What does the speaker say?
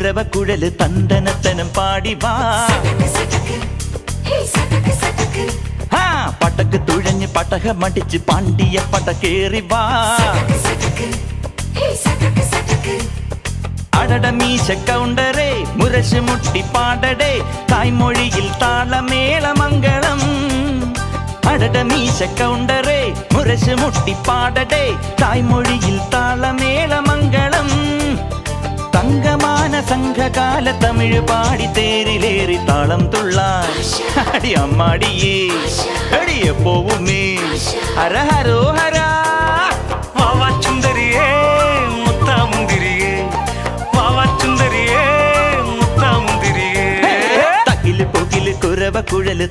കുരവ കുഴല് തന്തനത്തനം പാടി വാ. പടക്ക് തുഴഞ്ഞ് പടക മടിച്ച് പാണ്ടിയ പടക്കേറി വാ. അടട മീശ കൗണ്ടറേ മുരശ് മുട്ടി പാടടേ തായ്മൊഴിയിൽ താളമേള മംഗളം. അടട മീശ കൗണ്ടറേ മുരശ് മുട്ടി പാടടേ തായ്മൊഴിയിൽ താളമേള മംഗളം. തങ്കമാന സംഘകാല തമിഴ് പാടി തേരിലേറി താളം തുള്ളാൻ അടി അമ്മാടിയേ അടിയെ പോവുമേ ഹര ഹരോ ഹരാ. വാവാ ചുന്ദരിയേ മുത്താമുന്തിരിയേ വാവാ ചുന്ദരിയേ മുത്താമുന്തിരിയേ. തകില് പൊകില് കുരവ കുഴല്